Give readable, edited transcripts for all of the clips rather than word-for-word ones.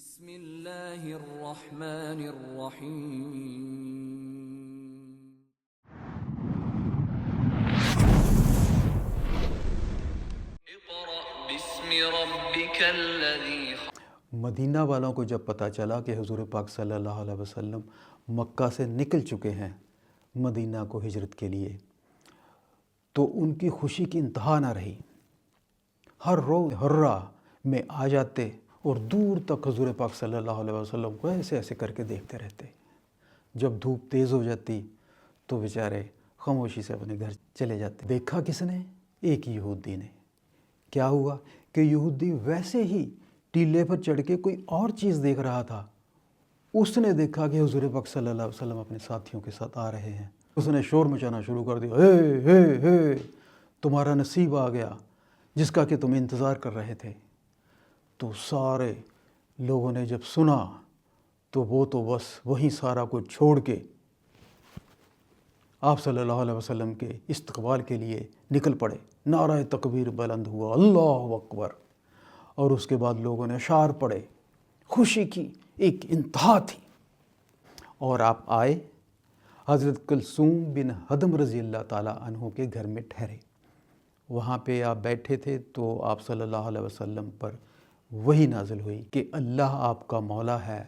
بسم اللہ الرحمن الرحیم اقرأ باسم ربک الذی مدینہ والوں کو جب پتہ چلا کہ حضور پاک صلی اللہ علیہ وسلم مکہ سے نکل چکے ہیں مدینہ کو ہجرت کے لیے، تو ان کی خوشی کی انتہا نہ رہی۔ ہر روز ہر راہ میں آ جاتے اور دور تک حضور پاک صلی اللہ علیہ وسلم کو ایسے ایسے کر کے دیکھتے رہتے۔ جب دھوپ تیز ہو جاتی تو بیچارے خاموشی سے اپنے گھر چلے جاتے۔ دیکھا کس نے؟ ایک یہودی نے۔ کیا ہوا کہ یہودی ویسے ہی ٹیلے پر چڑھ کے کوئی اور چیز دیکھ رہا تھا۔ اس نے دیکھا کہ حضور پاک صلی اللہ علیہ وسلم اپنے ساتھیوں کے ساتھ آ رہے ہیں۔ اس نے شور مچانا شروع کر دیا، ہے ہے ہے، تمہارا نصیب آ گیا جس کا کہ تم انتظار کر رہے تھے۔ تو سارے لوگوں نے جب سنا تو وہ تو بس وہیں سارا کچھ چھوڑ کے آپ صلی اللہ علیہ وسلم کے استقبال کے لیے نکل پڑے۔ نعرہ تکبیر بلند ہوا، اللہ اکبر، اور اس کے بعد لوگوں نے اشعار پڑھے۔ خوشی کی ایک انتہا تھی۔ اور آپ آئے، حضرت کلثوم بن ہدم رضی اللہ تعالیٰ عنہ کے گھر میں ٹھہرے۔ وہاں پہ آپ بیٹھے تھے تو آپ صلی اللہ علیہ وسلم پر وحی نازل ہوئی کہ اللہ آپ کا مولا ہے،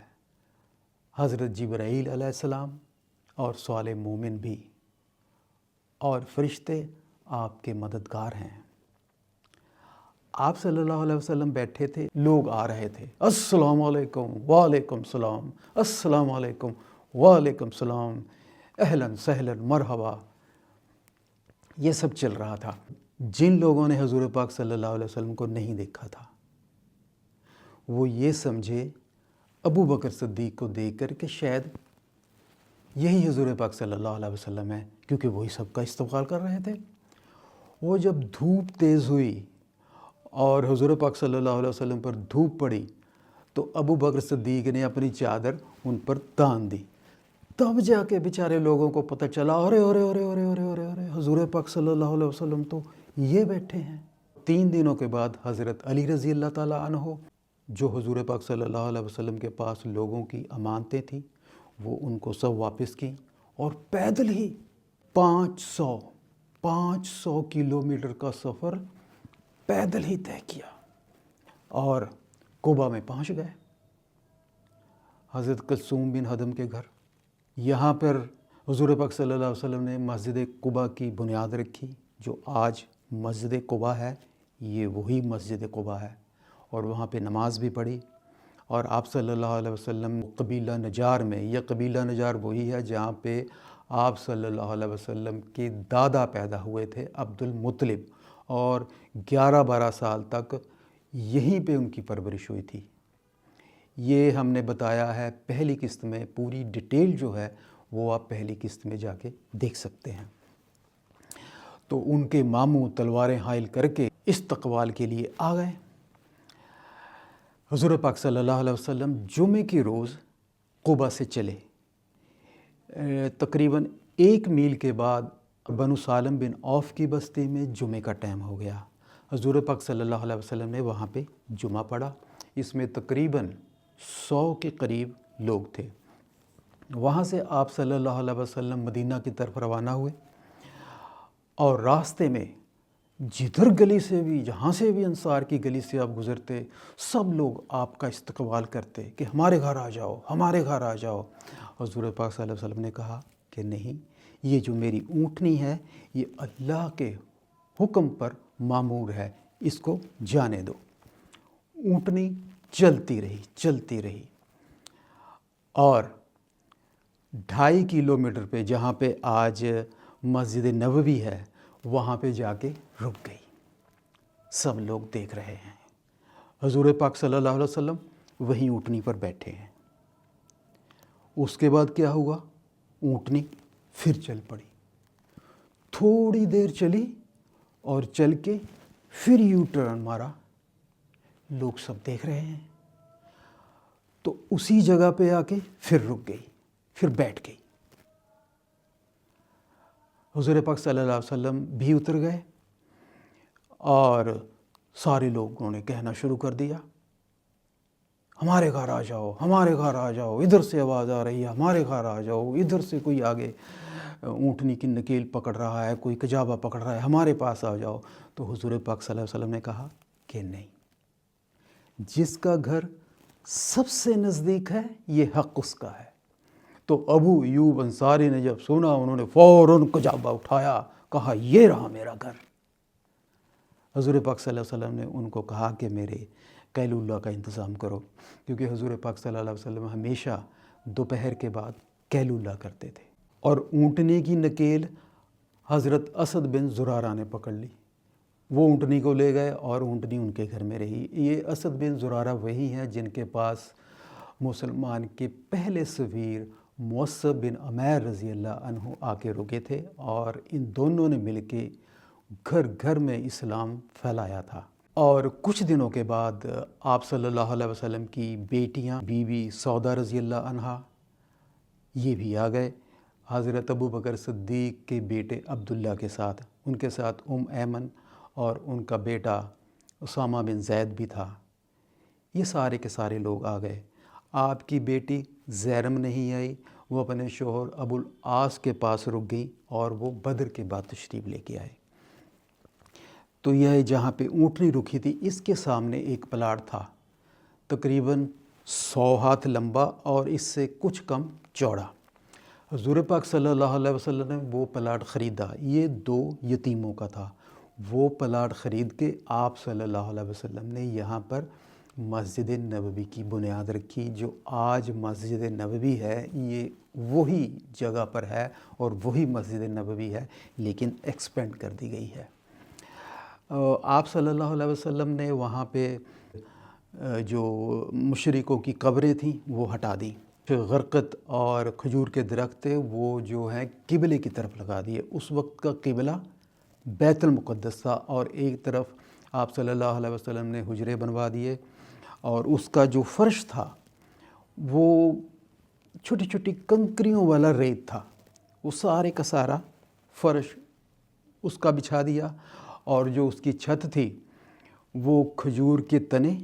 حضرت جبرائیل علیہ السلام اور صالح مومن بھی، اور فرشتے آپ کے مددگار ہیں۔ آپ صلی اللہ علیہ وسلم بیٹھے تھے، لوگ آ رہے تھے، السلام علیکم، وعلیکم السلام، السلام علیکم، وعلیکم السلام، اہلاً سہلاً مرحبا، یہ سب چل رہا تھا۔ جن لوگوں نے حضور پاک صلی اللہ علیہ وسلم کو نہیں دیکھا تھا وہ یہ سمجھے ابو بکر صدیق کو دیکھ کر کہ شاید یہی حضور پاک صلی اللہ علیہ وسلم ہے، کیونکہ وہی سب کا استقبال کر رہے تھے۔ وہ جب دھوپ تیز ہوئی اور حضور پاک صلی اللہ علیہ وسلم پر دھوپ پڑی تو ابو بکر صدیق نے اپنی چادر ان پر تان دی۔ تب جا کے بیچارے لوگوں کو پتہ چلا، ارے ارے ارے ارے ارے ارے ارے، حضور پاک صلی اللہ علیہ وسلم تو یہ بیٹھے ہیں۔ 3 دنوں کے بعد حضرت علی رضی اللہ تعالیٰ عنہ، جو حضور پاک صلی اللہ علیہ وسلم کے پاس لوگوں کی امانتیں تھیں، وہ ان کو سب واپس کی، اور پیدل ہی 500 کلومیٹر کا سفر پیدل ہی طے کیا اور قباء میں پہنچ گئے، حضرت کلثوم بن ہدم کے گھر۔ یہاں پر حضور پاک صلی اللہ علیہ وسلم نے مسجد قباء کی بنیاد رکھی، جو آج مسجد قباء ہے، یہ وہی مسجد قباء ہے، اور وہاں پہ نماز بھی پڑھی۔ اور آپ صلی اللہ علیہ وسلم قبیلہ نجار میں، یہ قبیلہ نجار وہی ہے جہاں پہ آپ صلی اللہ علیہ وسلم کے دادا پیدا ہوئے تھے، عبد المطلب، اور 11-12 سال تک یہیں پہ ان کی پرورش ہوئی تھی۔ یہ ہم نے بتایا ہے پہلی قسط میں، پوری ڈیٹیل جو ہے وہ آپ پہلی قسط میں جا کے دیکھ سکتے ہیں۔ تو ان کے ماموں تلواریں حائل کر کے استقبال کے لیے آ گئے۔ حضور پاک صلی اللہ علیہ وسلم جمعے کی روز قباء سے چلے۔ تقریباً 1 میل کے بعد بنو سالم بن عوف کی بستی میں جمعے کا ٹائم ہو گیا۔ حضور پاک صلی اللہ علیہ وسلم نے وہاں پہ جمعہ پڑھا۔ اس میں تقریباً 100 کے قریب لوگ تھے۔ وہاں سے آپ صلی اللہ علیہ وسلم مدینہ کی طرف روانہ ہوئے، اور راستے میں جدھر گلی سے بھی، جہاں سے بھی انصار کی گلی سے آپ گزرتے، سب لوگ آپ کا استقبال کرتے کہ ہمارے گھر آ جاؤ، ہمارے گھر آ جاؤ۔ حضور پاک صلی اللہ علیہ وسلم نے کہا کہ نہیں، یہ جو میری اونٹنی ہے یہ اللہ کے حکم پر مامور ہے، اس کو جانے دو۔ اونٹنی چلتی رہی، اور 2.5 کلومیٹر پہ، جہاں پہ آج مسجد نبوی ہے، وہاں پہ جا کے رک گئی۔ سب لوگ دیکھ رہے ہیں، حضور پاک صلی اللہ علیہ وسلم وہیں اونٹنی پر بیٹھے ہیں۔ اس کے بعد کیا ہوا؟ اونٹنی پھر چل پڑی، تھوڑی دیر چلی اور چل کے پھر یو ٹرن مارا۔ لوگ سب دیکھ رہے ہیں، تو اسی جگہ پہ آ کے پھر رک گئی، پھر بیٹھ گئی۔ حضور پاک صلی اللہ علیہ وسلم بھی اتر گئے، اور سارے لوگوں نے کہنا شروع کر دیا، ہمارے گھر آ جاؤ، ہمارے گھر آ جاؤ، ادھر سے آواز آ رہی ہے، ہمارے گھر آ جاؤ، ادھر سے کوئی آگے اونٹنی کی نکیل پکڑ رہا ہے، کوئی کجاوا پکڑ رہا ہے، ہمارے پاس آ جاؤ۔ تو حضور پاک صلی اللہ علیہ وسلم نے کہا کہ نہیں، جس کا گھر سب سے نزدیک ہے یہ حق اس کا ہے۔ تو ابو ایوب انصاری نے جب سنا، انہوں نے فوراً کجاوا اٹھایا، کہا یہ رہا میرا گھر۔ حضور پاک صلی اللہ علیہ وسلم نے ان کو کہا کہ میرے قیلولہ کا انتظام کرو، کیونکہ حضور پاک صلی اللہ علیہ وسلم ہمیشہ دوپہر کے بعد قیلولہ کرتے تھے۔ اور اونٹنے کی نکیل حضرت اسد بن زرارہ نے پکڑ لی، وہ اونٹنی کو لے گئے اور اونٹنی ان کے گھر میں رہی۔ یہ اسد بن زرارہ وہی ہیں جن کے پاس مسلمان کے پہلے سفیر موصب بن عمیر رضی اللہ عنہ آ کے رکے تھے، اور ان دونوں نے مل کے گھر گھر میں اسلام پھیلایا تھا۔ اور کچھ دنوں کے بعد آپ صلی اللہ علیہ وسلم کی بیٹیاں بی بی سودا رضی اللہ عنہا یہ بھی آ گئے، حضرت ابو بکر صدیق کے بیٹے عبداللہ کے ساتھ، ان کے ساتھ ایمن اور ان کا بیٹا اسامہ بن زید بھی تھا۔ یہ سارے کے سارے لوگ آ گئے۔ آپ کی بیٹی زیرم نہیں آئی، وہ اپنے شوہر ابو العاص کے پاس رک گئی، اور وہ بدر کے بعد تشریف لے کے آئے۔ تو یہ جہاں پہ اونٹنی رکھی تھی، اس کے سامنے ایک پلاٹ تھا، تقریباً 100 ہاتھ لمبا اور اس سے کچھ کم چوڑا۔ حضور پاک صلی اللہ علیہ وسلم نے وہ پلاٹ خریدا، یہ 2 یتیموں کا تھا۔ وہ پلاٹ خرید کے آپ صلی اللہ علیہ وسلم نے یہاں پر مسجد نبوی کی بنیاد رکھی۔ جو آج مسجد نبوی ہے، یہ وہی جگہ پر ہے اور وہی مسجد نبوی ہے، لیکن ایکسپینڈ کر دی گئی ہے۔ آپ صلی اللہ علیہ وسلم نے وہاں پہ جو مشرکوں کی قبریں تھیں وہ ہٹا دیں، غرقت اور کھجور کے درخت تھے وہ جو ہیں قبلے کی طرف لگا دیے۔ اس وقت کا قبلہ بیت المقدس تھا، اور ایک طرف آپ صلی اللہ علیہ وسلم نے حجرے بنوا دیے، اور اس کا جو فرش تھا وہ چھوٹی چھوٹی کنکریوں والا ریت تھا، وہ سارے کا سارا فرش اس کا بچھا دیا، اور جو اس کی چھت تھی وہ کھجور کے تنے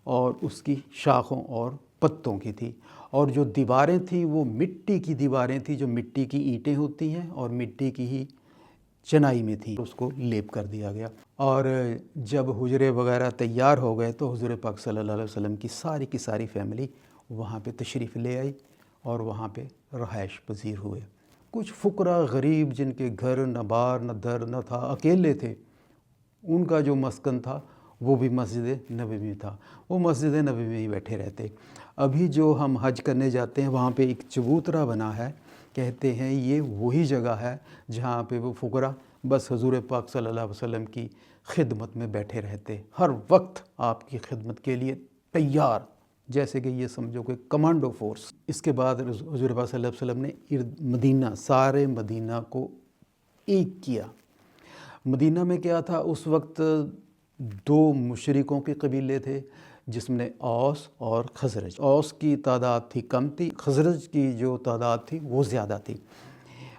اور اس کی شاخوں اور پتوں کی تھی، اور جو دیواریں تھیں وہ مٹی کی دیواریں تھیں، جو مٹی کی اینٹیں ہوتی ہیں اور مٹی کی ہی چنائی میں تھی، اس کو لیپ کر دیا گیا۔ اور جب حجرے وغیرہ تیار ہو گئے تو حضور پاک صلی اللہ علیہ وسلم کی ساری فیملی وہاں پہ تشریف لے آئی اور وہاں پہ رہائش پذیر ہوئے۔ کچھ فقراء غریب جن کے گھر نہ بار نہ در نہ تھا، اکیلے تھے، ان کا جو مسکن تھا وہ بھی مسجد نبوی میں تھا، وہ مسجد نبوی میں ہی بیٹھے رہتے۔ ابھی جو ہم حج کرنے جاتے ہیں وہاں پہ ایک چبوترا بنا ہے، کہتے ہیں یہ وہی جگہ ہے جہاں پہ وہ فقراء بس حضور پاک صلی اللہ علیہ وسلم کی خدمت میں بیٹھے رہتے، ہر وقت آپ کی خدمت کے لیے تیار، جیسے کہ یہ سمجھو کہ کمانڈو فورس۔ اس کے بعد حضور پاک صلی اللہ علیہ وسلم نے مدینہ، سارے مدینہ کو ایک کیا۔ مدینہ میں کیا تھا اس وقت؟ 2 مشرکوں کے قبیلے تھے، جس میں اوس اور خزرج۔ اوس کی تعداد تھی کم تھی، خزرج کی جو تعداد تھی وہ زیادہ تھی،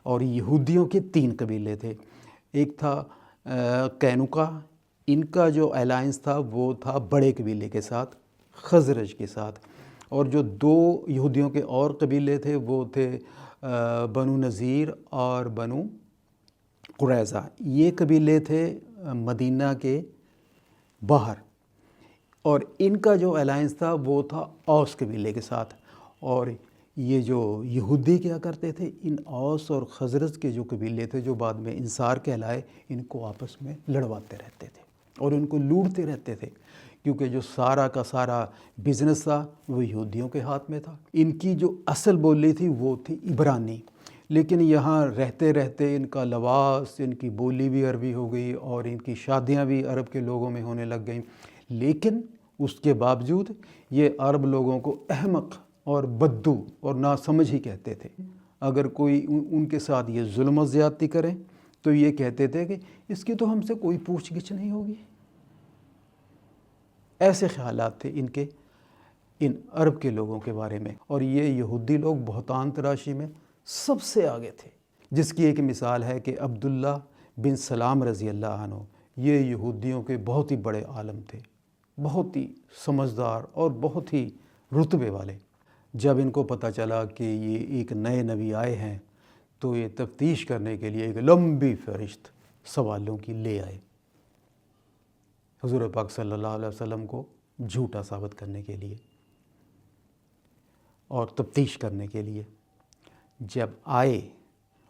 اور یہودیوں کے 3 قبیلے تھے۔ ایک تھا قینقاع، ان کا جو الائنس تھا وہ تھا بڑے قبیلے کے ساتھ، خزرج کے ساتھ، اور جو 2 یہودیوں کے اور قبیلے تھے وہ تھے بنو نذیر اور بنو قریظہ۔ یہ قبیلے تھے مدینہ کے باہر، اور ان کا جو الائنس تھا وہ تھا اوس قبیلے کے ساتھ۔ اور یہ جو یہودی کیا کرتے تھے، ان اوس اور خزرج کے جو قبیلے تھے جو بعد میں انصار کہلائے، ان کو آپس میں لڑواتے رہتے تھے اور ان کو لوٹتے رہتے تھے، کیونکہ جو سارا کا سارا بزنس تھا وہ یہودیوں کے ہاتھ میں تھا۔ ان کی جو اصل بولی تھی وہ تھی عبرانی، لیکن یہاں رہتے رہتے ان کا لباس، ان کی بولی بھی عربی ہو گئی اور ان کی شادیاں بھی عرب کے لوگوں میں ہونے لگ گئیں۔ لیکن اس کے باوجود یہ عرب لوگوں کو احمق اور بدو اور ناسمجھ ہی کہتے تھے۔ اگر کوئی ان کے ساتھ یہ ظلم و زیادتی کرے تو یہ کہتے تھے کہ اس کی تو ہم سے کوئی پوچھ گچھ نہیں ہوگی۔ ایسے خیالات تھے ان کے، ان عرب کے لوگوں کے بارے میں، اور یہ یہودی لوگ بہتان تراشی میں سب سے آگے تھے، جس کی ایک مثال ہے کہ عبداللہ بن سلام رضی اللہ عنہ، یہ یہودیوں کے بہت ہی بڑے عالم تھے، بہت ہی سمجھدار اور بہت ہی رتبے والے۔ جب ان کو پتہ چلا کہ یہ ایک نئے نبی آئے ہیں تو یہ تفتیش کرنے کے لیے ایک لمبی فہرست سوالوں کی لے آئے، حضور پاک صلی اللہ علیہ وسلم کو جھوٹا ثابت کرنے کے لیے اور تفتیش کرنے کے لیے۔ جب آئے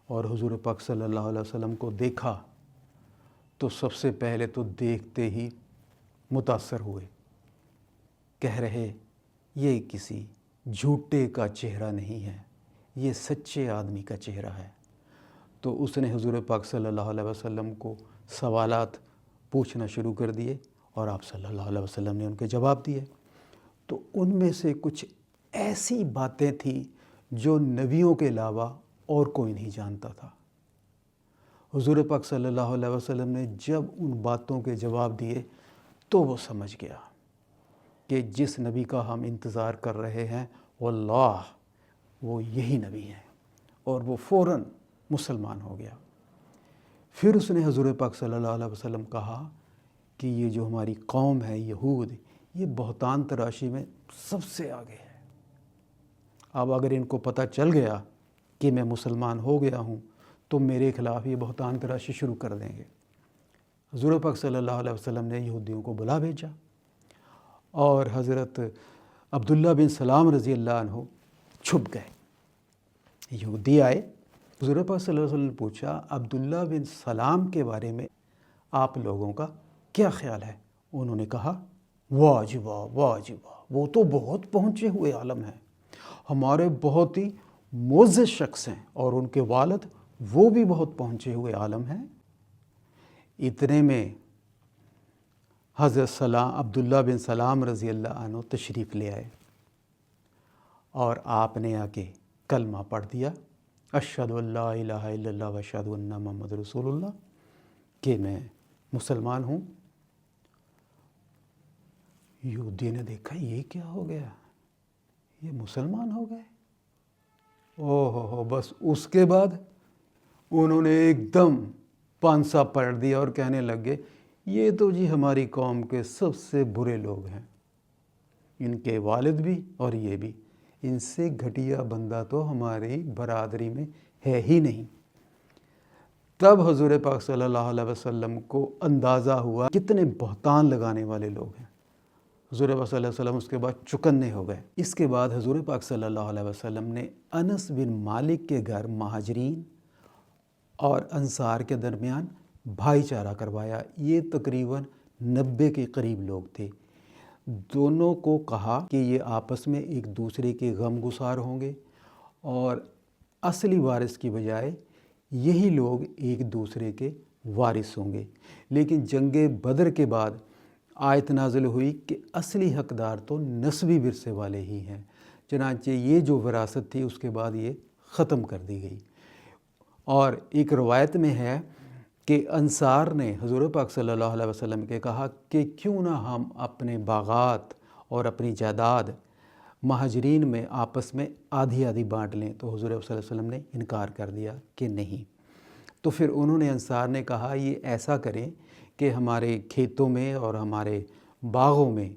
اور حضور پاک صلی اللہ علیہ وسلم کو دیکھا تو سب سے پہلے تو دیکھتے ہی متاثر ہوئے، کہہ رہے یہ کسی جھوٹے کا چہرہ نہیں ہے، یہ سچے آدمی کا چہرہ ہے۔ تو اس نے حضور پاک صلی اللہ علیہ وسلم کو سوالات پوچھنا شروع کر دیے اور آپ صلی اللہ علیہ وسلم نے ان کے جواب دیے۔ تو ان میں سے کچھ ایسی باتیں تھیں جو نبیوں کے علاوہ اور کوئی نہیں جانتا تھا۔ حضور پاک صلی اللہ علیہ وسلم نے جب ان باتوں کے جواب دیے تو وہ سمجھ گیا کہ جس نبی کا ہم انتظار کر رہے ہیں واللہ وہ یہی نبی ہیں، اور وہ فوراً مسلمان ہو گیا۔ پھر اس نے حضور پاک صلی اللہ علیہ وسلم کہا کہ یہ جو ہماری قوم ہے یہود، یہ بہتان تراشی میں سب سے آگے ہے۔ اب اگر ان کو پتہ چل گیا کہ میں مسلمان ہو گیا ہوں تو میرے خلاف یہ بہتان تراشی شروع کر دیں گے۔ حضور پاک صلی اللہ علیہ وسلم نے یہودیوں کو بلا بھیجا اور حضرت عبداللہ بن سلام رضی اللہ عنہ چھپ گئے۔ یہودی آئے، حضور پاک صلی اللہ علیہ وسلم نے پوچھا عبداللہ بن سلام کے بارے میں آپ لوگوں کا کیا خیال ہے؟ انہوں نے کہا واہ جی واہ، واہ جی واہ، وہ تو بہت پہنچے ہوئے عالم ہیں، ہمارے بہت ہی معزز شخص ہیں، اور ان کے والد وہ بھی بہت پہنچے ہوئے عالم ہیں۔ اتنے میں حضرت عبداللہ بن سلام رضی اللہ عنہ تشریف لے آئے اور آپ نے آ کے کلمہ پڑھ دیا، اشہد ان لا الہ الا اللہ و اشہد ان محمد رسول اللہ، کہ میں مسلمان ہوں۔ یہودی نے دیکھا یہ کیا ہو گیا، یہ مسلمان ہو گئے۔ اوہ بس اس کے بعد انہوں نے ایک دم پانسا پلٹ دیا اور کہنے لگے یہ تو جی ہماری قوم کے سب سے برے لوگ ہیں، ان کے والد بھی اور یہ بھی، ان سے گھٹیا بندہ تو ہماری برادری میں ہے ہی نہیں۔ تب حضور پاک صلی اللہ علیہ وسلم کو اندازہ ہوا کتنے بہتان لگانے والے لوگ ہیں۔ حضور پاک صلی اللہ علیہ وسلم اس کے بعد چکنے ہو گئے۔ اس کے بعد حضور پاک صلی اللہ علیہ وسلم نے انس بن مالک کے گھر مہاجرین اور انصار کے درمیان بھائی چارہ کروایا۔ یہ تقریباً 90 کے قریب لوگ تھے۔ دونوں کو کہا کہ یہ آپس میں ایک دوسرے کے غم گسار ہوں گے اور اصلی وارث کی بجائے یہی لوگ ایک دوسرے کے وارث ہوں گے۔ لیکن جنگ بدر کے بعد آیت نازل ہوئی کہ اصلی حقدار تو نسبی ورثے والے ہی ہیں، چنانچہ یہ جو وراثت تھی اس کے بعد یہ ختم کر دی گئی۔ اور ایک روایت میں ہے کہ انصار نے حضور پاک صلی اللہ علیہ وسلم کے کہا کہ کیوں نہ ہم اپنے باغات اور اپنی جائیداد مہاجرین میں آپس میں آدھی آدھی بانٹ لیں، تو حضور صلی اللہ علیہ وسلم نے انکار کر دیا کہ نہیں۔ تو پھر انہوں نے انصار نے کہا یہ ایسا کریں کہ ہمارے کھیتوں میں اور ہمارے باغوں میں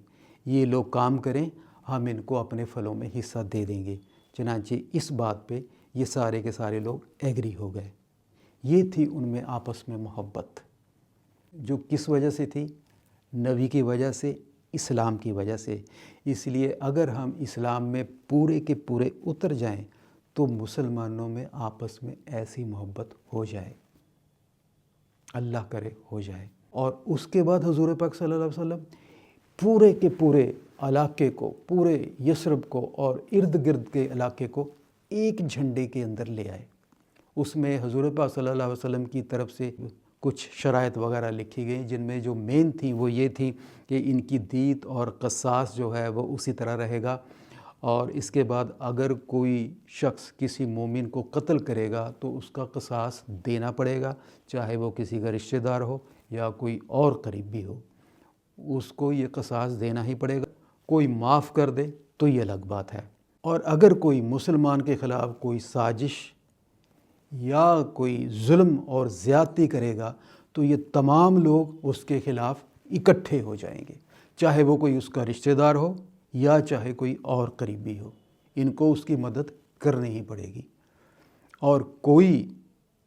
یہ لوگ کام کریں، ہم ان کو اپنے پھلوں میں حصہ دے دیں گے۔ چنانچہ اس بات پہ یہ سارے کے سارے لوگ ایگری ہو گئے۔ یہ تھی ان میں آپس میں محبت، جو کس وجہ سے تھی؟ نبی کی وجہ سے، اسلام کی وجہ سے۔ اس لیے اگر ہم اسلام میں پورے کے پورے اتر جائیں تو مسلمانوں میں آپس میں ایسی محبت ہو جائے، اللہ کرے ہو جائے۔ اور اس کے بعد حضور پاک صلی اللہ علیہ وسلم پورے کے پورے علاقے کو، پورے یثرب کو اور ارد گرد کے علاقے کو ایک جھنڈے کے اندر لے آئے۔ اس میں حضور پاک صلی اللہ علیہ وسلم کی طرف سے کچھ شرائط وغیرہ لکھی گئی، جن میں جو مین تھیں وہ یہ تھی کہ ان کی دیت اور قصاص جو ہے وہ اسی طرح رہے گا، اور اس کے بعد اگر کوئی شخص کسی مومن کو قتل کرے گا تو اس کا قصاص دینا پڑے گا، چاہے وہ کسی کا رشتہ دار ہو یا کوئی اور قریب بھی ہو، اس کو یہ قصاص دینا ہی پڑے گا۔ کوئی معاف کر دے تو یہ الگ بات ہے، اور اگر کوئی مسلمان کے خلاف کوئی سازش یا کوئی ظلم اور زیادتی کرے گا تو یہ تمام لوگ اس کے خلاف اکٹھے ہو جائیں گے، چاہے وہ کوئی اس کا رشتہ دار ہو یا چاہے کوئی اور قریبی ہو، ان کو اس کی مدد کرنی ہی پڑے گی۔ اور کوئی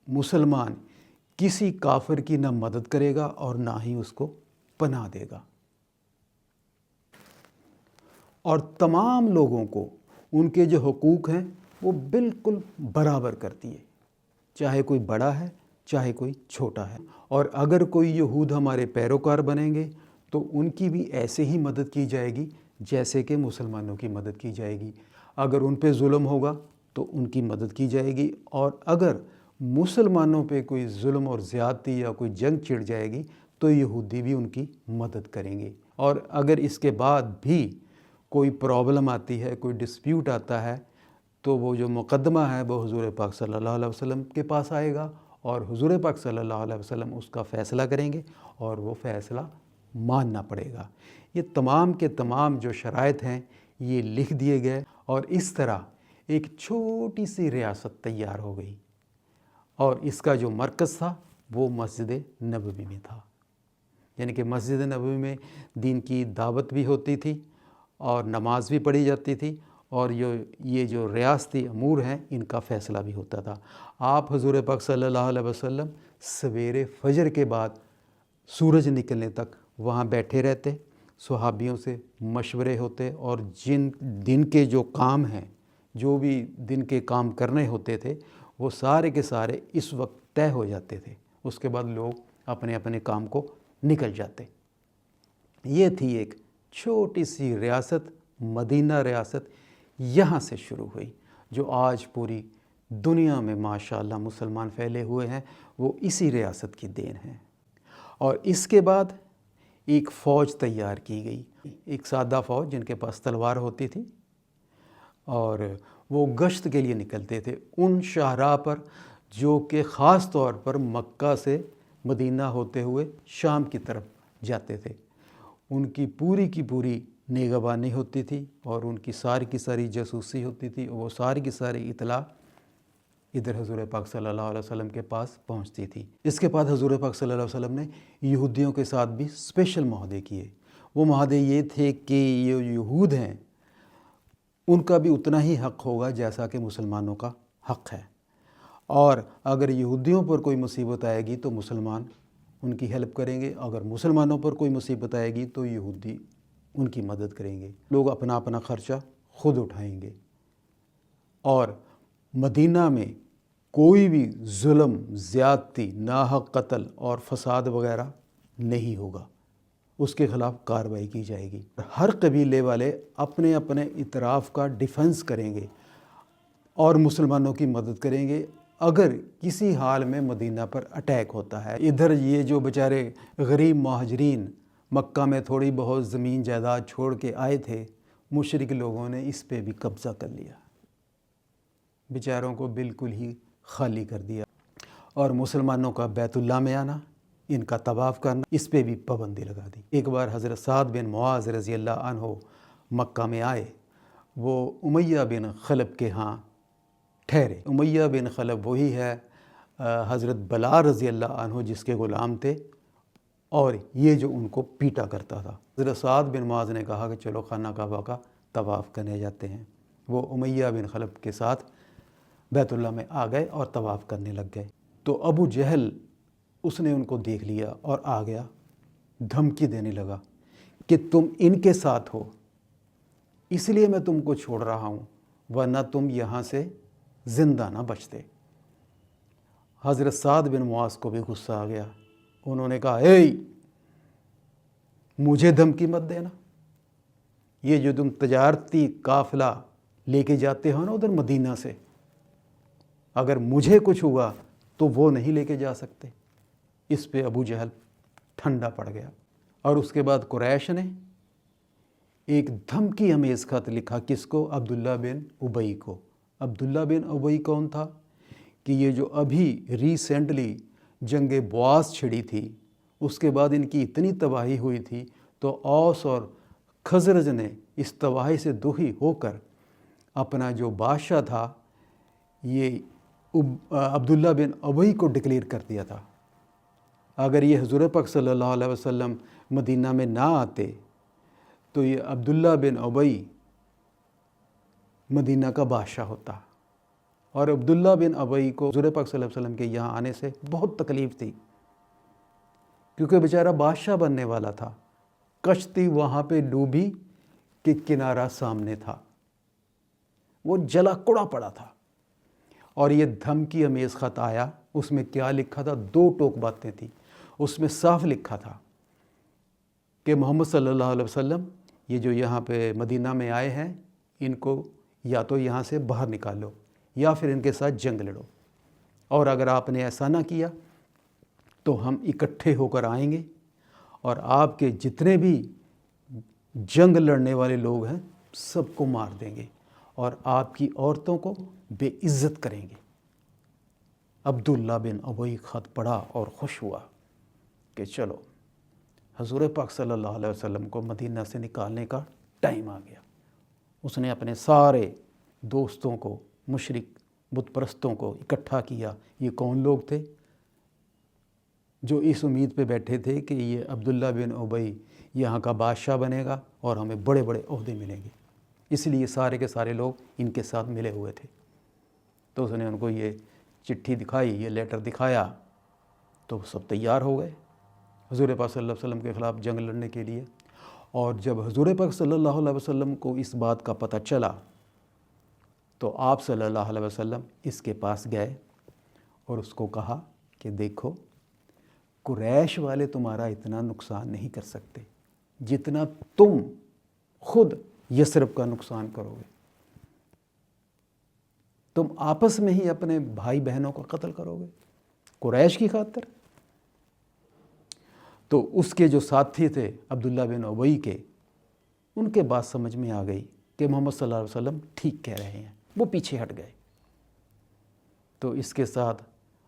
مسلمان کسی کافر کی نہ مدد کرے گا اور نہ ہی اس کو پناہ دے گا، اور تمام لوگوں کو ان کے جو حقوق ہیں وہ بالکل برابر کرتی ہے، چاہے کوئی بڑا ہے چاہے کوئی چھوٹا ہے۔ اور اگر کوئی یہود ہمارے پیروکار بنیں گے تو ان کی بھی ایسے ہی مدد کی جائے گی جیسے کہ مسلمانوں کی مدد کی جائے گی۔ اگر ان پہ ظلم ہوگا تو ان کی مدد کی جائے گی، اور اگر مسلمانوں پہ کوئی ظلم اور زیادتی یا کوئی جنگ چھڑ جائے گی تو یہودی بھی ان کی مدد کریں گے۔ اور اگر اس کے بعد بھی کوئی پرابلم آتی ہے، کوئی ڈسپیوٹ آتا ہے، تو وہ جو مقدمہ ہے وہ حضور پاک صلی اللہ علیہ وسلم کے پاس آئے گا، اور حضور پاک صلی اللہ علیہ وسلم اس کا فیصلہ کریں گے، اور وہ فیصلہ ماننا پڑے گا۔ یہ تمام کے تمام جو شرائط ہیں یہ لکھ دیے گئے، اور اس طرح ایک چھوٹی سی ریاست تیار ہو گئی، اور اس کا جو مرکز تھا وہ مسجد نبوی میں تھا۔ یعنی کہ مسجد نبوی میں دین کی دعوت بھی ہوتی تھی اور نماز بھی پڑھی جاتی تھی، اور یہ جو ریاستی امور ہیں ان کا فیصلہ بھی ہوتا تھا۔ آپ حضور پاک صلی اللہ علیہ وسلم سویرے فجر کے بعد سورج نکلنے تک وہاں بیٹھے رہتے، صحابیوں سے مشورے ہوتے، اور جن دن کے جو کام ہیں، جو بھی دن کے کام کرنے ہوتے تھے، وہ سارے کے سارے اس وقت طے ہو جاتے تھے۔ اس کے بعد لوگ اپنے اپنے کام کو نکل جاتے۔ یہ تھی ایک چھوٹی سی ریاست، مدینہ ریاست، یہاں سے شروع ہوئی، جو آج پوری دنیا میں ماشاءاللہ مسلمان پھیلے ہوئے ہیں، وہ اسی ریاست کی دین ہے۔ اور اس کے بعد ایک فوج تیار کی گئی، ایک سادہ فوج جن کے پاس تلوار ہوتی تھی، اور وہ گشت کے لیے نکلتے تھے ان شاہراہ پر جو کہ خاص طور پر مکہ سے مدینہ ہوتے ہوئے شام کی طرف جاتے تھے۔ ان کی پوری نگہبانی ہوتی تھی، اور ان کی ساری جاسوسی ہوتی تھی، وہ ساری اطلاع ادھر حضور پاک صلی اللہ علیہ وسلم کے پاس پہنچتی تھی۔ اس کے بعد حضور پاک صلی اللہ علیہ وسلم نے یہودیوں کے ساتھ بھی اسپیشل معاہدے کیے۔ وہ معاہدے یہ تھے کہ یہ یہود ہیں ان کا بھی اتنا ہی حق ہوگا جیسا کہ مسلمانوں کا حق ہے، اور اگر یہودیوں پر کوئی مصیبت آئے گی تو مسلمان ان کی ہیلپ کریں گے، اگر مسلمانوں پر کوئی مصیبت آئے گی تو یہودی ان کی مدد کریں گے۔ لوگ اپنا اپنا خرچہ خود اٹھائیں گے، اور مدینہ میں کوئی بھی ظلم، زیادتی، ناحق قتل اور فساد وغیرہ نہیں ہوگا، اس کے خلاف کارروائی کی جائے گی۔ ہر قبیلے والے اپنے اپنے اطراف کا ڈیفنس کریں گے اور مسلمانوں کی مدد کریں گے اگر کسی حال میں مدینہ پر اٹیک ہوتا ہے۔ ادھر یہ جو بیچارے غریب مہاجرین مکہ میں تھوڑی بہت زمین جائیداد چھوڑ کے آئے تھے، مشرک لوگوں نے اس پہ بھی قبضہ کر لیا، بیچاروں کو بالکل ہی خالی کر دیا، اور مسلمانوں کا بیت اللہ میں آنا، ان کا طواف کرنا، اس پہ بھی پابندی لگا دی۔ ایک بار حضرت سعد بن معاذ رضی اللہ عنہ مکہ میں آئے، وہ امیہ بن خلف کے ہاں ٹھہرے۔ امیہ بن خلف وہی ہے حضرت بلال رضی اللہ عنہ جس کے غلام تھے، اور یہ جو ان کو پیٹا کرتا تھا۔ حضرت سعد بن معاذ نے کہا کہ چلو خانہ کعبہ کا طواف کرنے جاتے ہیں۔ وہ امیہ بن خلف کے ساتھ بیت اللہ میں آ گئے اور طواف کرنے لگ گئے، تو ابو جہل اس نے ان کو دیکھ لیا اور آ گیا، دھمکی دینے لگا کہ تم ان کے ساتھ ہو اس لیے میں تم کو چھوڑ رہا ہوں، ورنہ تم یہاں سے زندہ نہ بچتے۔ حضرت سعد بن معاذ کو بھی غصہ آ گیا، انہوں نے کہا اے مجھے دھمکی مت دینا، یہ جو تم تجارتی قافلہ لے کے جاتے ہو نا ادھر مدینہ سے، اگر مجھے کچھ ہوا تو وہ نہیں لے کے جا سکتے۔ اس پہ ابو جہل ٹھنڈا پڑ گیا، اور اس کے بعد قریش نے ایک دھمکی امیز خط لکھا، کس کو؟ عبداللہ بن ابی کو۔ عبداللہ بن ابی کون تھا؟ کہ یہ جو ابھی ریسنٹلی جنگ بواس چھڑی تھی، اس کے بعد ان کی اتنی تباہی ہوئی تھی، تو اوس اور خزرج نے اس تباہی سے دہی ہو کر اپنا جو بادشاہ تھا یہ عبداللہ بن ابی کو ڈکلیئر کر دیا تھا۔ اگر یہ حضور پاک صلی اللہ علیہ وسلم مدینہ میں نہ آتے تو یہ عبداللہ بن ابی مدینہ کا بادشاہ ہوتا، اور عبداللہ بن ابی کو حضور پاک صلی اللہ علیہ وسلم کے یہاں آنے سے بہت تکلیف تھی، کیونکہ بیچارہ بادشاہ بننے والا تھا۔ کشتی وہاں پہ ڈوبی کہ کنارہ سامنے تھا، وہ جلا کڑا پڑا تھا، اور یہ دھمکی امیز خط آیا۔ اس میں کیا لکھا تھا؟ 2 ٹوک باتیں تھیں۔ اس میں صاف لکھا تھا کہ محمد صلی اللہ علیہ وسلم یہ جو یہاں پہ مدینہ میں آئے ہیں، ان کو یا تو یہاں سے باہر نکالو یا پھر ان کے ساتھ جنگ لڑو، اور اگر آپ نے ایسا نہ کیا تو ہم اکٹھے ہو کر آئیں گے اور آپ کے جتنے بھی جنگ لڑنے والے لوگ ہیں سب کو مار دیں گے اور آپ کی عورتوں کو بے عزت کریں گے۔ عبداللہ بن ابی خط پڑھا اور خوش ہوا کہ چلو حضور پاک صلی اللہ علیہ وسلم کو مدینہ سے نکالنے کا ٹائم آ گیا۔ اس نے اپنے سارے دوستوں کو، مشرک بت پرستوں کو اکٹھا کیا۔ یہ کون لوگ تھے؟ جو اس امید پہ بیٹھے تھے کہ یہ عبداللہ بن ابی یہاں کا بادشاہ بنے گا اور ہمیں بڑے بڑے عہدے ملیں گے، اس لیے سارے کے سارے لوگ ان کے ساتھ ملے ہوئے تھے۔ تو اس نے ان کو یہ چٹھی دکھائی، یہ لیٹر دکھایا، تو سب تیار ہو گئے حضور پاک صلی اللہ علیہ وسلم کے خلاف جنگ لڑنے کے لیے۔ اور جب حضور پاک صلی اللہ علیہ وسلم کو اس بات کا پتہ چلا تو آپ صلی اللہ علیہ وسلم اس کے پاس گئے اور اس کو کہا کہ دیکھو، قریش والے تمہارا اتنا نقصان نہیں کر سکتے جتنا تم خود یثرب کا نقصان کرو گے۔ تم آپس میں ہی اپنے بھائی بہنوں کو قتل کرو گے قریش کی خاطر۔ تو اس کے جو ساتھی تھے عبداللہ بن ابی کے، ان کے بات سمجھ میں آ گئی کہ محمد صلی اللہ علیہ وسلم ٹھیک کہہ رہے ہیں، وہ پیچھے ہٹ گئے۔ تو اس کے ساتھ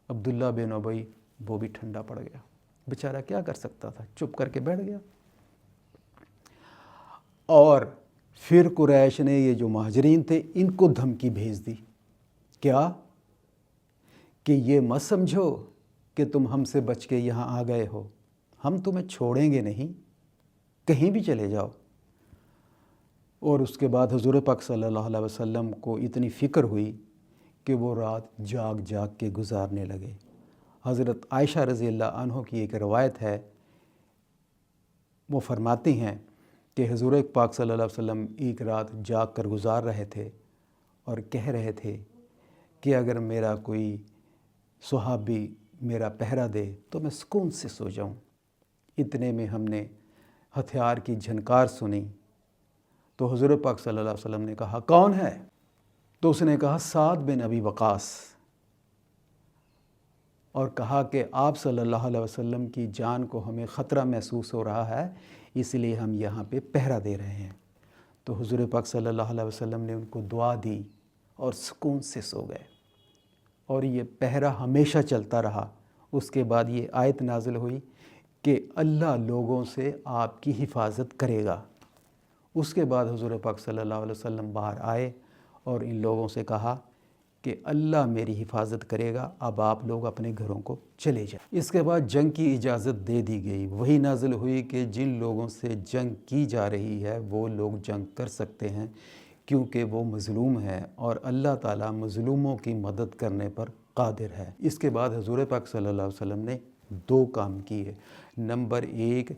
عبداللہ بن ابی وہ بھی ٹھنڈا پڑ گیا، بیچارہ کیا کر سکتا تھا، چپ کر کے بیٹھ گیا۔ اور پھر قریش نے یہ جو مہاجرین تھے ان کو دھمکی بھیج دی، کیا کہ یہ مت سمجھو کہ تم ہم سے بچ کے یہاں آ گئے ہو، ہم تمہیں چھوڑیں گے نہیں، کہیں بھی چلے جاؤ۔ اور اس کے بعد حضور پاک صلی اللہ علیہ وسلم کو اتنی فکر ہوئی کہ وہ رات جاگ جاگ کے گزارنے لگے۔ حضرت عائشہ رضی اللہ عنہ کی ایک روایت ہے، وہ فرماتی ہیں کہ حضور پاک صلی اللہ علیہ وسلم ایک رات جاگ کر گزار رہے تھے اور کہہ رہے تھے کہ اگر میرا کوئی صحابی میرا پہرا دے تو میں سکون سے سو جاؤں۔ اتنے میں ہم نے ہتھیار کی جھنکار سنی، تو حضور پاک صلی اللہ علیہ وسلم نے کہا کون ہے؟ تو اس نے کہا سعد بن ابی وقاص، اور کہا کہ آپ صلی اللہ علیہ وسلم کی جان کو ہمیں خطرہ محسوس ہو رہا ہے، اس لیے ہم یہاں پہ پہرا دے رہے ہیں۔ تو حضور پاک صلی اللہ علیہ وسلم نے ان کو دعا دی اور سکون سے سو گئے، اور یہ پہرا ہمیشہ چلتا رہا۔ اس کے بعد یہ آیت نازل ہوئی کہ اللہ لوگوں سے آپ کی حفاظت کرے گا۔ اس کے بعد حضور پاک صلی اللہ علیہ وسلم باہر آئے اور ان لوگوں سے کہا کہ اللہ میری حفاظت کرے گا، اب آپ لوگ اپنے گھروں کو چلے جائیں۔ اس کے بعد جنگ کی اجازت دے دی گئی۔ وہی نازل ہوئی کہ جن لوگوں سے جنگ کی جا رہی ہے وہ لوگ جنگ کر سکتے ہیں، کیونکہ وہ مظلوم ہے اور اللہ تعالیٰ مظلوموں کی مدد کرنے پر قادر ہے۔ اس کے بعد حضور پاک صلی اللہ علیہ وسلم نے 2 کام کیے۔ نمبر 1،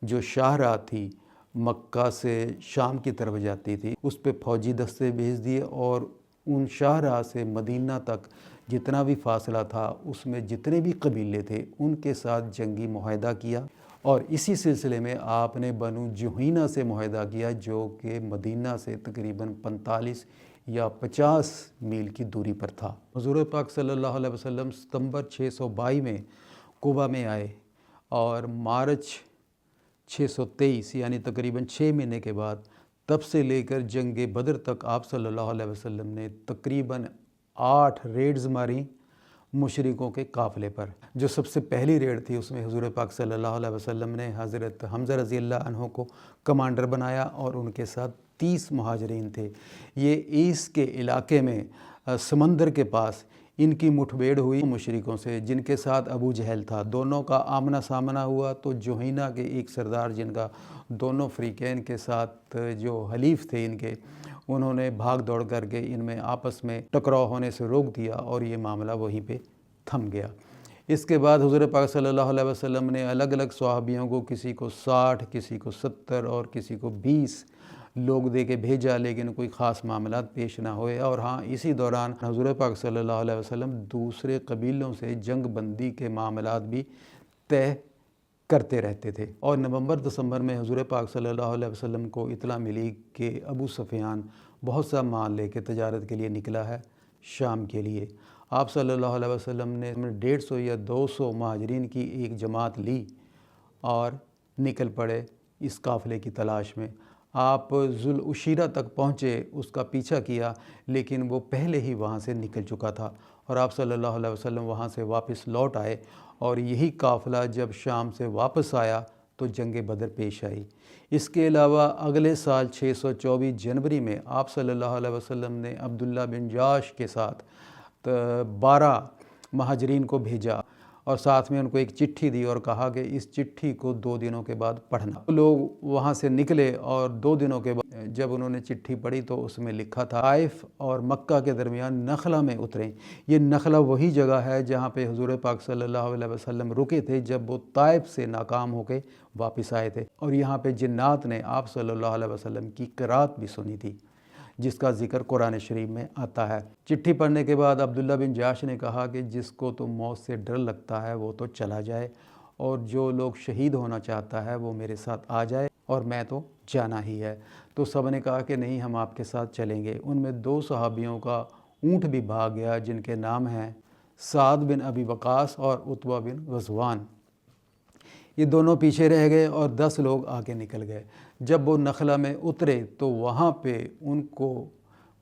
جو شاہراہ تھی مکہ سے شام کی طرف جاتی تھی، اس پہ فوجی دستے بھیج دیے، اور ان شاہراہ سے مدینہ تک جتنا بھی فاصلہ تھا اس میں جتنے بھی قبیلے تھے ان کے ساتھ جنگی معاہدہ کیا۔ اور اسی سلسلے میں آپ نے بنو جہینہ سے معاہدہ کیا، جو کہ مدینہ سے تقریباً 45 یا 50 میل کی دوری پر تھا۔ حضور پاک صلی اللہ علیہ وسلم ستمبر 622 میں کوبہ میں آئے، اور مارچ 623 یعنی تقریباً 6 مہینے کے بعد تب سے لے کر جنگ بدر تک آپ صلی اللہ علیہ وسلم نے تقریباً 8 ریڈز ماری مشرکوں کے قافلے پر۔ جو سب سے پہلی ریڈ تھی اس میں حضور پاک صلی اللہ علیہ وسلم نے حضرت حمزہ رضی اللہ عنہ کو کمانڈر بنایا، اور ان کے ساتھ 30 مہاجرین تھے۔ یہ ایس کے علاقے میں سمندر کے پاس ان کی مٹھبھیڑ ہوئی مشرکوں سے جن کے ساتھ ابو جہل تھا۔ دونوں کا آمنا سامنا ہوا تو جوہینہ کے ایک سردار جن کا دونوں فریقین کے ساتھ جو حلیف تھے ان کے، انہوں نے بھاگ دوڑ کر کے ان میں آپس میں ٹکراؤ ہونے سے روک دیا اور یہ معاملہ وہیں پہ تھم گیا۔ اس کے بعد حضور پاک صلی اللہ علیہ وسلم نے الگ الگ صحابیوں کو، کسی کو 60، کسی کو 70 اور کسی کو 20 لوگ دے کے بھیجا، لیکن کوئی خاص معاملات پیش نہ ہوئے۔ اور ہاں، اسی دوران حضور پاک صلی اللہ علیہ وسلم دوسرے قبیلوں سے جنگ بندی کے معاملات بھی طے کرتے رہتے تھے۔ اور نومبر دسمبر میں حضور پاک صلی اللہ علیہ وسلم کو اطلاع ملی کہ ابو سفیان بہت سا مال لے کے تجارت کے لیے نکلا ہے شام کے لیے۔ آپ صلی اللہ علیہ وسلم نے 150 یا 200 مہاجرین کی ایک جماعت لی اور نکل پڑے اس قافلے کی تلاش میں۔ آپ ذوالعشیرہ تک پہنچے، اس کا پیچھا کیا، لیکن وہ پہلے ہی وہاں سے نکل چکا تھا اور آپ صلی اللہ علیہ وسلم وہاں سے واپس لوٹ آئے۔ اور یہی قافلہ جب شام سے واپس آیا تو جنگ بدر پیش آئی۔ اس کے علاوہ اگلے سال 624 جنوری میں آپ صلی اللہ علیہ وسلم نے عبداللہ بن جاش کے ساتھ 12 مہاجرین کو بھیجا اور ساتھ میں ان کو ایک چٹھی دی اور کہا کہ اس چٹھی کو 2 دنوں کے بعد پڑھنا۔ لوگ وہاں سے نکلے اور 2 دنوں کے بعد جب انہوں نے چٹھی پڑھی تو اس میں لکھا تھا، طائف اور مکہ کے درمیان نخلا میں اتریں۔ یہ نخلا وہی جگہ ہے جہاں پہ حضور پاک صلی اللہ علیہ وسلم رکے تھے جب وہ طائف سے ناکام ہو کے واپس آئے تھے، اور یہاں پہ جنات نے آپ صلی اللہ علیہ وسلم کی قرات بھی سنی تھی، جس کا ذکر قرآن شریف میں آتا ہے۔ چٹھی پڑھنے کے بعد عبداللہ بن جاش نے کہا کہ جس کو تو موت سے ڈر لگتا ہے وہ تو چلا جائے، اور جو لوگ شہید ہونا چاہتا ہے وہ میرے ساتھ آ جائے، اور میں تو جانا ہی ہے۔ تو سب نے کہا کہ نہیں، ہم آپ کے ساتھ چلیں گے۔ ان میں 2 صحابیوں کا اونٹ بھی بھاگ گیا جن کے نام ہیں سعد بن ابی وقاص اور عتبہ بن غزوان۔ یہ دونوں پیچھے رہ گئے اور 10 لوگ آگے نکل گئے۔ جب وہ نخلا میں اترے تو وہاں پہ ان کو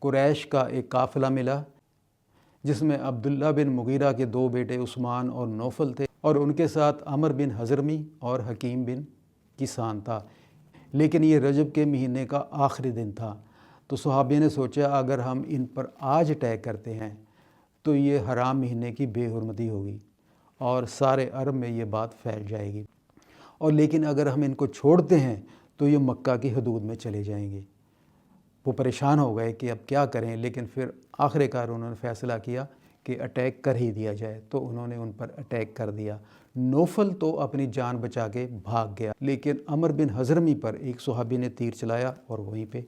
قریش کا ایک قافلہ ملا جس میں عبداللہ بن مغیرہ کے 2 بیٹے عثمان اور نوفل تھے، اور ان کے ساتھ عمر بن حضرمی اور حکیم بن کسان تھا۔ لیکن یہ رجب کے مہینے کا آخری دن تھا، تو صحابی نے سوچا اگر ہم ان پر آج اٹیک کرتے ہیں تو یہ حرام مہینے کی بے حرمتی ہوگی اور سارے عرب میں یہ بات پھیل جائے گی، اور لیکن اگر ہم ان کو چھوڑتے ہیں تو یہ مکہ کی حدود میں چلے جائیں گے۔ وہ پریشان ہو گئے کہ اب کیا کریں، لیکن پھر آخر کار انہوں نے فیصلہ کیا کہ اٹیک کر ہی دیا جائے، تو انہوں نے ان پر اٹیک کر دیا۔ نوفل تو اپنی جان بچا کے بھاگ گیا، لیکن عمر بن حضرمی پر ایک صحابی نے تیر چلایا اور وہیں پہ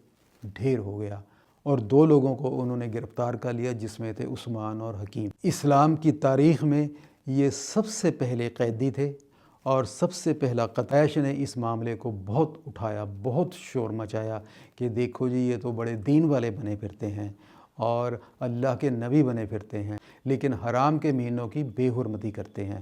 ڈھیر ہو گیا، اور 2 لوگوں کو انہوں نے گرفتار کر لیا جس میں تھے عثمان اور حکیم۔ اسلام کی تاریخ میں یہ سب سے پہلے قیدی تھے، اور سب سے پہلا قریش نے اس معاملے کو بہت اٹھایا، بہت شور مچایا کہ دیکھو جی، یہ تو بڑے دین والے بنے پھرتے ہیں اور اللہ کے نبی بنے پھرتے ہیں، لیکن حرام کے مہینوں کی بے حرمتی کرتے ہیں۔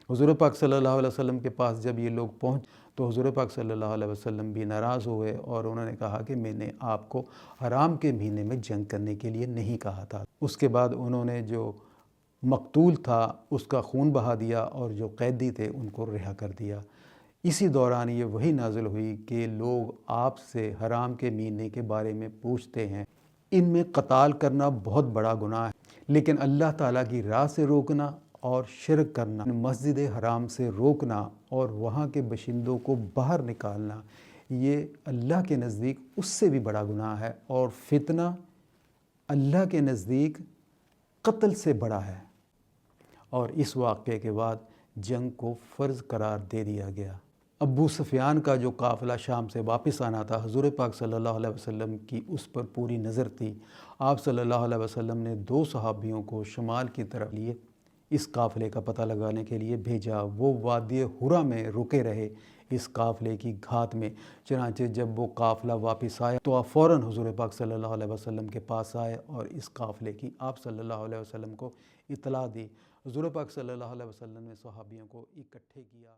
حضور پاک صلی اللہ علیہ وسلم کے پاس جب یہ لوگ پہنچ تو حضور پاک صلی اللہ علیہ وسلم بھی ناراض ہوئے، اور انہوں نے کہا کہ میں نے آپ کو حرام کے مہینے میں جنگ کرنے کے لیے نہیں کہا تھا۔ اس کے بعد انہوں نے جو مقتول تھا اس کا خون بہا دیا اور جو قیدی تھے ان کو رہا کر دیا۔ اسی دوران یہ وہی نازل ہوئی کہ لوگ آپ سے حرام کے مہینے کے بارے میں پوچھتے ہیں، ان میں قتال کرنا بہت بڑا گناہ ہے، لیکن اللہ تعالیٰ کی راہ سے روکنا اور شرک کرنا، مسجد حرام سے روکنا اور وہاں کے باشندوں کو باہر نکالنا، یہ اللہ کے نزدیک اس سے بھی بڑا گناہ ہے، اور فتنہ اللہ کے نزدیک قتل سے بڑا ہے۔ اور اس واقعے کے بعد جنگ کو فرض قرار دے دیا گیا۔ ابو سفیان کا جو قافلہ شام سے واپس آنا تھا، حضور پاک صلی اللہ علیہ وسلم کی اس پر پوری نظر تھی۔ آپ صلی اللہ علیہ وسلم نے 2 صحابیوں کو شمال کی طرف لیے اس قافلے کا پتہ لگانے کے لیے بھیجا۔ وہ وادی حرا میں رکے رہے اس قافلے کی گھات میں۔ چنانچہ جب وہ قافلہ واپس آیا تو آپ فوراً حضور پاک صلی اللہ علیہ وسلم کے پاس آئے اور اس قافلے کی آپ صلی اللہ علیہ وسلم کو اطلاع دی۔ حضور پاک صلی اللہ علیہ وسلم نے صحابیوں کو اکٹھے کیا۔